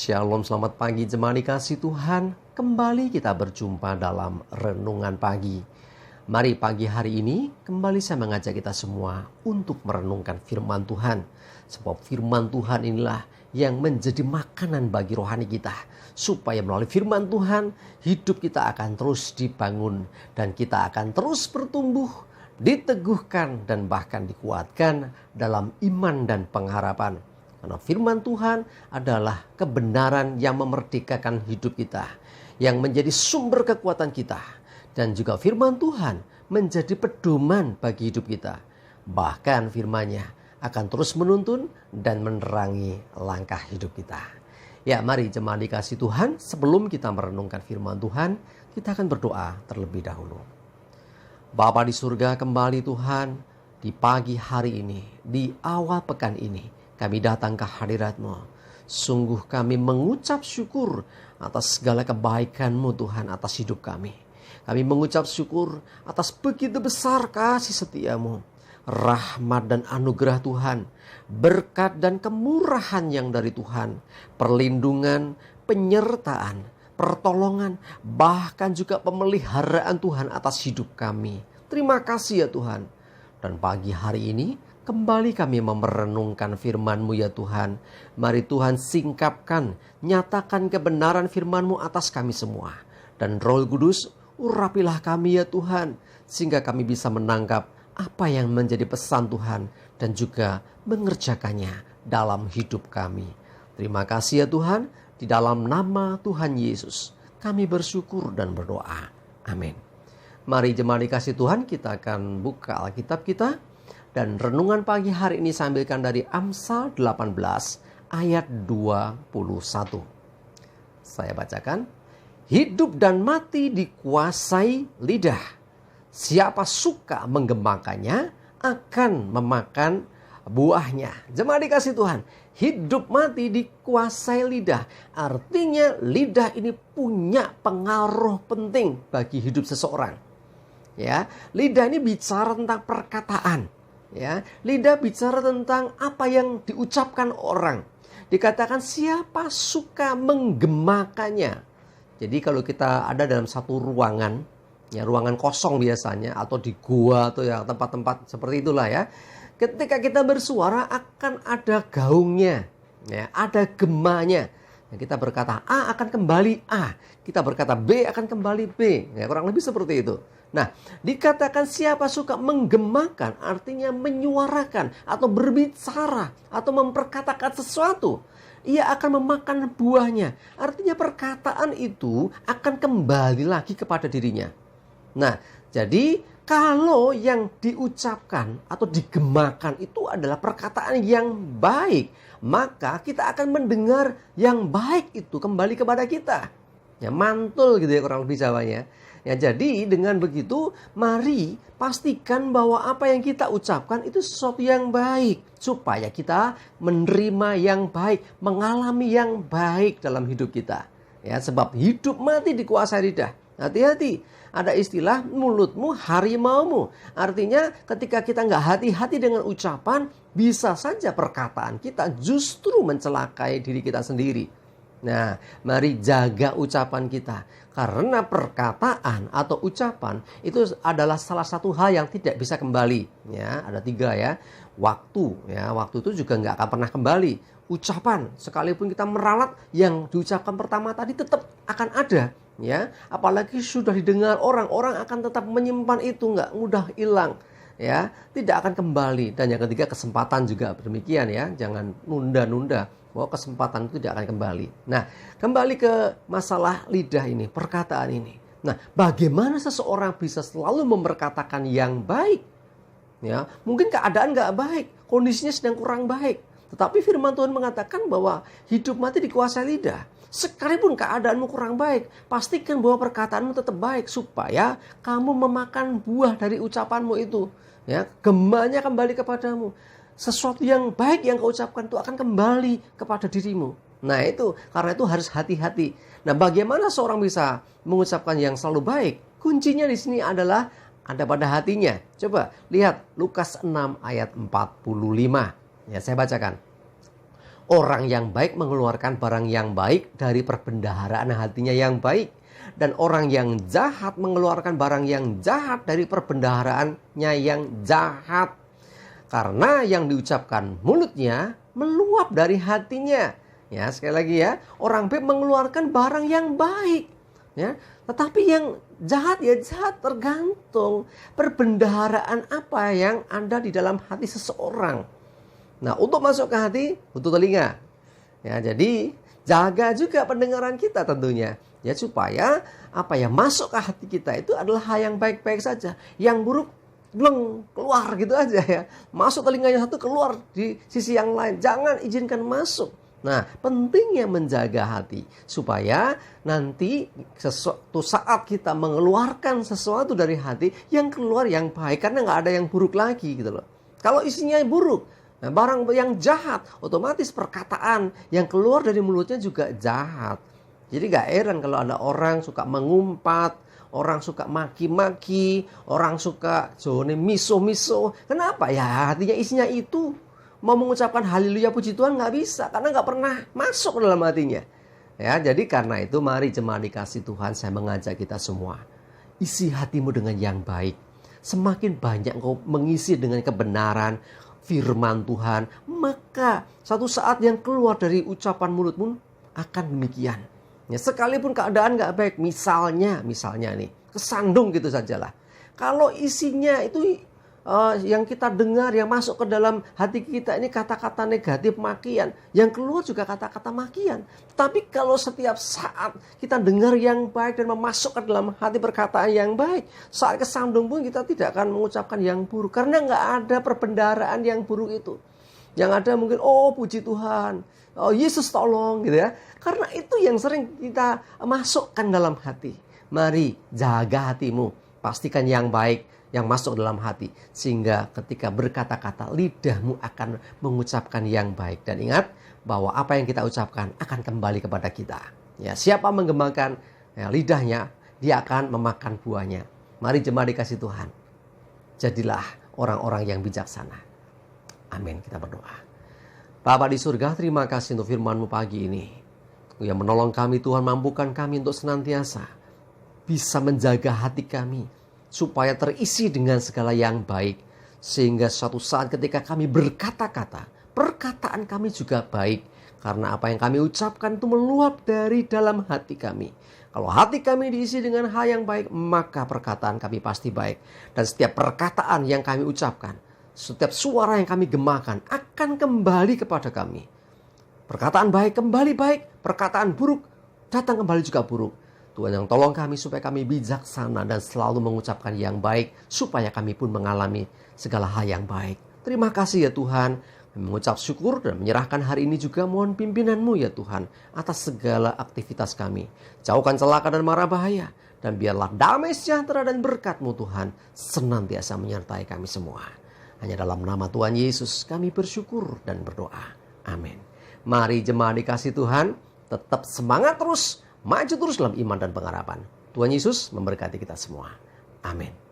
Shalom, selamat pagi jemaat dikasih Tuhan. Kembali kita berjumpa dalam renungan pagi. Mari pagi hari ini kembali saya mengajak kita semua untuk merenungkan firman Tuhan. Sebab firman Tuhan inilah yang menjadi makanan bagi rohani kita. Supaya melalui firman Tuhan hidup kita akan terus dibangun. Dan kita akan terus bertumbuh, diteguhkan dan bahkan dikuatkan dalam iman dan pengharapan. Karena firman Tuhan adalah kebenaran yang memerdekakan hidup kita, yang menjadi sumber kekuatan kita. Dan juga firman Tuhan menjadi pedoman bagi hidup kita. Bahkan firman-Nya akan terus menuntun dan menerangi langkah hidup kita. Ya, mari jemaat dikasih Tuhan, sebelum kita merenungkan firman Tuhan, kita akan berdoa terlebih dahulu. Bapa di surga, kembali Tuhan, di pagi hari ini, di awal pekan ini, kami datang ke hadirat-Mu. Sungguh kami mengucap syukur atas segala kebaikan-Mu Tuhan atas hidup kami. Kami mengucap syukur atas begitu besar kasih setia-Mu, rahmat dan anugerah Tuhan, berkat dan kemurahan yang dari Tuhan, perlindungan, penyertaan, pertolongan, bahkan juga pemeliharaan Tuhan atas hidup kami. Terima kasih ya Tuhan. Dan pagi hari ini kembali kami merenungkan firman-Mu ya Tuhan. Mari Tuhan singkapkan, nyatakan kebenaran firman-Mu atas kami semua. Dan Roh Kudus, urapilah kami ya Tuhan. Sehingga kami bisa menangkap apa yang menjadi pesan Tuhan. Dan juga mengerjakannya dalam hidup kami. Terima kasih ya Tuhan. Di dalam nama Tuhan Yesus kami bersyukur dan berdoa. Amin. Mari jemaat dikasih Tuhan, kita akan buka Alkitab kita. Dan renungan pagi hari ini saya ambilkan dari Amsal 18 ayat 21. Saya bacakan. Hidup dan mati dikuasai lidah. Siapa suka menggemakannya akan memakan buahnya. Jemaat dikasih Tuhan, hidup mati dikuasai lidah. Artinya lidah ini punya pengaruh penting bagi hidup seseorang. Ya, lidah ini bicara tentang perkataan. Ya, lidah bicara tentang apa yang diucapkan orang. Dikatakan siapa suka menggemakannya. Jadi kalau kita ada dalam satu ruangan, ya ruangan kosong biasanya, atau di gua atau ya tempat-tempat seperti itulah ya. Ketika kita bersuara akan ada gaungnya, ya, ada gemanya. Ya, kita berkata A akan kembali A, kita berkata B akan kembali B. Ya, kurang lebih seperti itu. Nah, dikatakan siapa suka menggemakan artinya menyuarakan atau berbicara atau memperkatakan sesuatu, ia akan memakan buahnya. Artinya perkataan itu akan kembali lagi kepada dirinya. Nah, jadi kalau yang diucapkan atau digemakan itu adalah perkataan yang baik, maka kita akan mendengar yang baik itu kembali kepada kita. Ya, mantul gitu ya kurang lebih Jawanya. Ya, jadi dengan begitu mari pastikan bahwa apa yang kita ucapkan itu sesuatu yang baik. Supaya kita menerima yang baik, mengalami yang baik dalam hidup kita. Ya, sebab hidup mati dikuasai lidah. Hati-hati, ada istilah mulutmu harimaumu. Artinya ketika kita nggak hati-hati dengan ucapan, bisa saja perkataan kita justru mencelakai diri kita sendiri. Nah, mari jaga ucapan kita. Karena perkataan atau ucapan itu adalah salah satu hal yang tidak bisa kembali. Ya, ada 3 ya. Waktu itu juga nggak akan pernah kembali. Ucapan, sekalipun kita meralat, yang diucapkan pertama tadi tetap akan ada. Ya, apalagi sudah didengar orang akan tetap menyimpan itu, nggak mudah hilang. Ya, tidak akan kembali. Dan yang ketiga, kesempatan juga demikian ya. Jangan nunda-nunda. Bahwa kesempatan itu tidak akan kembali. Nah, kembali ke masalah lidah ini, perkataan ini. Nah, bagaimana seseorang bisa selalu memperkatakan yang baik? Ya, mungkin keadaan nggak baik, kondisinya sedang kurang baik. Tetapi firman Tuhan mengatakan bahwa hidup mati dikuasai lidah. Sekalipun keadaanmu kurang baik, pastikan bahwa perkataanmu tetap baik supaya kamu memakan buah dari ucapanmu itu. Ya, gemanya kembali kepadamu. Sesuatu yang baik yang kau ucapkan itu akan kembali kepada dirimu. Nah itu, karena itu harus hati-hati. Nah, bagaimana seorang bisa mengucapkan yang selalu baik? Kuncinya di sini adalah ada pada hatinya. Coba lihat Lukas 6 ayat 45. Ya, saya bacakan. Orang yang baik mengeluarkan barang yang baik dari perbendaharaan hatinya yang baik. Dan orang yang jahat mengeluarkan barang yang jahat dari perbendaharaannya yang jahat. Karena yang diucapkan mulutnya meluap dari hatinya. Ya, sekali lagi ya, orang baik mengeluarkan barang yang baik. Ya, tetapi yang jahat ya jahat, tergantung perbendaharaan apa yang ada di dalam hati seseorang. Nah, untuk masuk ke hati butuh telinga. Ya, jadi jaga juga pendengaran kita tentunya. Ya, supaya apa ya, masuk ke hati kita itu adalah hal yang baik-baik saja. Yang buruk bleng keluar gitu aja ya. Masuk telinganya satu, keluar di sisi yang lain. Jangan izinkan masuk. Nah, pentingnya menjaga hati supaya nanti sesuatu saat kita mengeluarkan sesuatu dari hati, yang keluar yang baik, karena nggak ada yang buruk lagi gitu loh. Kalau isinya buruk, nah, barang yang jahat, otomatis perkataan yang keluar dari mulutnya juga jahat. Jadi gak heran kalau ada orang suka mengumpat, orang suka maki-maki, orang suka jone miso-miso. Kenapa? Ya hatinya isinya itu. Mau mengucapkan haleluya puji Tuhan gak bisa, karena gak pernah masuk ke dalam hatinya. Ya, jadi karena itu mari jemaat dikasih Tuhan, saya mengajak kita semua. Isi hatimu dengan yang baik. Semakin banyak engkau mengisi dengan kebenaran, firman Tuhan, maka satu saat yang keluar dari ucapan mulutmu akan demikian. Ya, sekalipun keadaan gak baik, misalnya nih, kesandung gitu sajalah. Kalau isinya itu yang kita dengar, yang masuk ke dalam hati kita ini kata-kata negatif, makian, yang keluar juga kata-kata makian. Tapi kalau setiap saat kita dengar yang baik dan memasuk ke dalam hati perkataan yang baik, saat kesandung pun kita tidak akan mengucapkan yang buruk, karena nggak ada perbendaharaan yang buruk itu. Yang ada mungkin, oh puji Tuhan, oh Yesus tolong gitu ya. Karena itu yang sering kita masukkan dalam hati. Mari jaga hatimu, pastikan yang baik yang masuk dalam hati, sehingga ketika berkata-kata lidahmu akan mengucapkan yang baik. Dan ingat bahwa apa yang kita ucapkan akan kembali kepada kita. Ya, siapa menggembangkan ya, lidahnya, dia akan memakan buahnya. Mari jemaat dikasih Tuhan, jadilah orang-orang yang bijaksana. Amin. Kita berdoa. Bapa di surga, terima kasih untuk firman-Mu pagi ini, yang menolong kami. Tuhan, mampukan kami untuk senantiasa bisa menjaga hati kami supaya terisi dengan segala yang baik, sehingga suatu saat ketika kami berkata-kata, perkataan kami juga baik, karena apa yang kami ucapkan itu meluap dari dalam hati kami. Kalau hati kami diisi dengan hal yang baik, maka perkataan kami pasti baik. Dan setiap perkataan yang kami ucapkan, setiap suara yang kami gemakan akan kembali kepada kami. Perkataan baik kembali baik, perkataan buruk datang kembali juga buruk. Tuhan yang tolong kami supaya kami bijaksana dan selalu mengucapkan yang baik, supaya kami pun mengalami segala hal yang baik. Terima kasih ya Tuhan. Kami mengucap syukur dan menyerahkan hari ini juga mohon pimpinan-Mu ya Tuhan atas segala aktivitas kami. Jauhkan celaka dan mara bahaya, dan biarlah damai sejahtera dan berkat-Mu Tuhan senantiasa menyertai kami semua. Hanya dalam nama Tuhan Yesus kami bersyukur dan berdoa. Amin. Mari jemaat dikasih Tuhan, tetap semangat terus, maju terus dalam iman dan pengharapan. Tuhan Yesus memberkati kita semua. Amin.